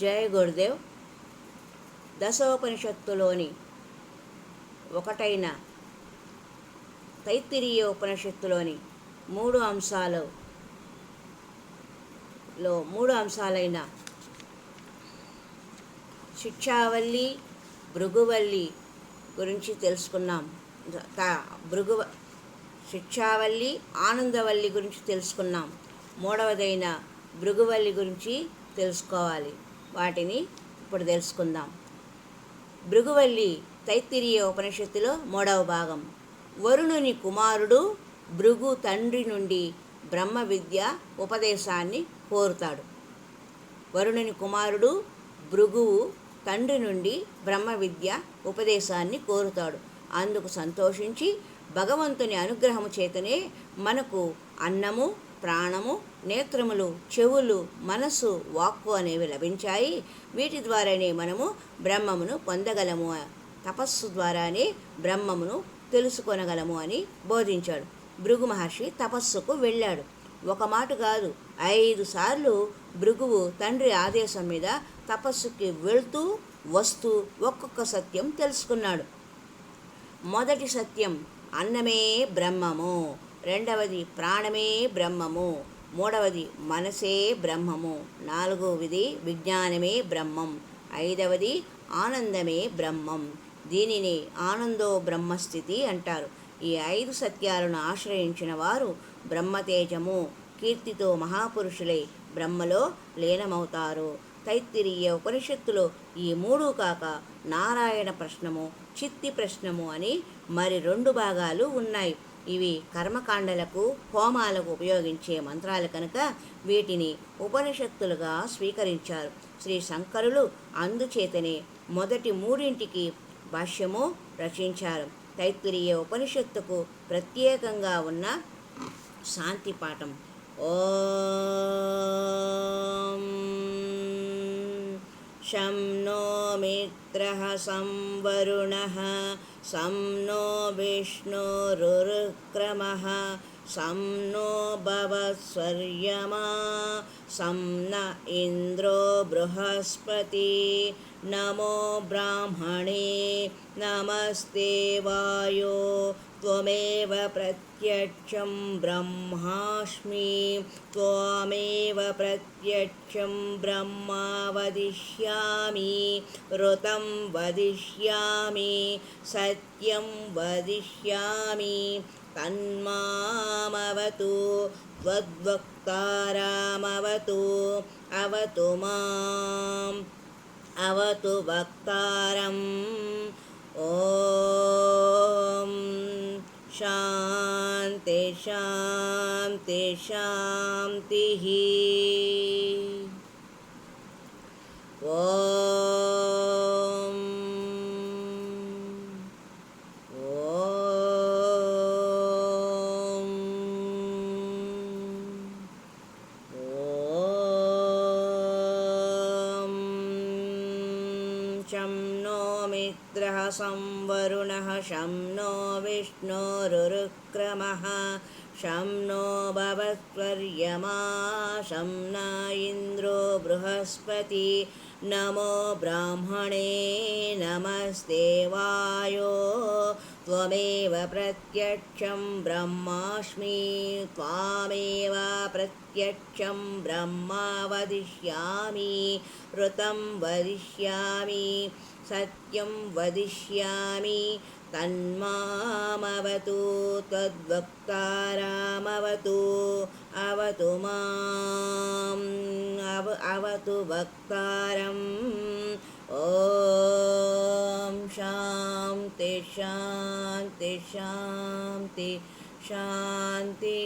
జయ గురుదేవ్. దశోపనిషత్తులోని ఒకటైన తైత్తిరీయ ఉపనిషత్తులోని మూడు అంశాలైన శిక్షావల్లి, భృగువల్లి గురించి తెలుసుకున్నాం. శిక్షావల్లి, ఆనందవల్లి గురించి తెలుసుకున్నాం. మూడవదైన భృగువల్లి గురించి తెలుసుకోవాలి. వాటిని ఇప్పుడు తెలుసుకుందాం. భృగువల్లి తైత్తిరీయ ఉపనిషత్తులో 3వ భాగం. వరుణుని కుమారుడు భృగు తండ్రి నుండి బ్రహ్మ విద్య ఉపదేశాన్ని కోరుతాడు. వరుణుని కుమారుడు భృగువు తండ్రి నుండి బ్రహ్మ విద్య ఉపదేశాన్ని కోరుతాడు. అందుకు సంతోషించి భగవంతుని అనుగ్రహము చేతనే మనకు అన్నము, ప్రాణము, నేత్రములు, చెవులు, మనస్సు, వాక్కు అనేవి లభించాయి. వీటి ద్వారానే మనము బ్రహ్మమును పొందగలము, తపస్సు ద్వారానే బ్రహ్మమును తెలుసుకొనగలము అని బోధించాడు. భృగు మహర్షి తపస్సుకు వెళ్ళాడు. ఒక మాట కాదు, 5 సార్లు భృగువు తండ్రి ఆదేశం మీద తపస్సుకి వెళ్తూ వస్తూ ఒక్కొక్క సత్యం తెలుసుకున్నాడు. మొదటి సత్యం అన్నమే బ్రహ్మము, రెండవది ప్రాణమే బ్రహ్మము, మూడవది మనసే బ్రహ్మము, నాలుగవది విజ్ఞానమే బ్రహ్మం, ఐదవది ఆనందమే బ్రహ్మం. దీనిని ఆనందో బ్రహ్మస్థితి అంటారు. ఈ 5 సత్యాలను ఆశ్రయించిన వారు బ్రహ్మతేజము, కీర్తితో మహాపురుషులై బ్రహ్మలో లీనమవుతారు. తైత్తిరీయ ఉపనిషత్తులో ఈ 3 కాక నారాయణ ప్రశ్నము, చిత్తి ప్రశ్నము అని మరి 2 భాగాలు ఉన్నాయి. ఇవి కర్మకాండలకు, హోమాలకు ఉపయోగించే మంత్రాలు కనుక వీటిని ఉపనిషత్తులుగా స్వీకరించారు శ్రీ శంకరులు. అందుచేతనే మొదటి 3ంటికి భాష్యము రచించారు. తైత్తిరీయ ఉపనిషత్తుకు ప్రత్యేకంగా ఉన్న శాంతి పాఠం. ఓం శం నో మిత్రః సం వరుణః సం నో విష్ణురుక్రమః సం నో భవత్సర్యమా సం న ఇంద్రో బృహస్పతి. నమో బ్రాహ్మణే నమస్తే వాయో త్వమేవ ప్రత్యక్షం బ్రహ్మాస్మి త్వమేవ ప్రత్యక్షం బ్రహ్మ వదిష్యామి ఋతం వదిష్యామి సత్యం వదిష్యామి తన్మామవతు త్వద్వక్తారామవతు అవతు మాం అవతు వక్తారం. ఓం శాంతి శాంతి శాంతి. ఓం ఓం ఓం శం నో మిత్రః సం వరుణః శం నో విష్ణురుక్రమః శం నో భవత్సర్యమా శం న ఇంద్రో బృహస్పతి. నమో బ్రాహ్మణే నమస్తే వాయో త్వమేవ ప్రత్యక్షం బ్రహ్మాస్మి త్వమేవ ప్రత్యక్షం బ్రహ్మ వదిష్యామి ఋతం వదిష్యామి సత్యం వదిష్యామి తన్మామవతు తద్వక్తారామవతు అవతు మాం అవతు వక్తారం. ఓం శాంతి శాంతి శాంతి శాంతి.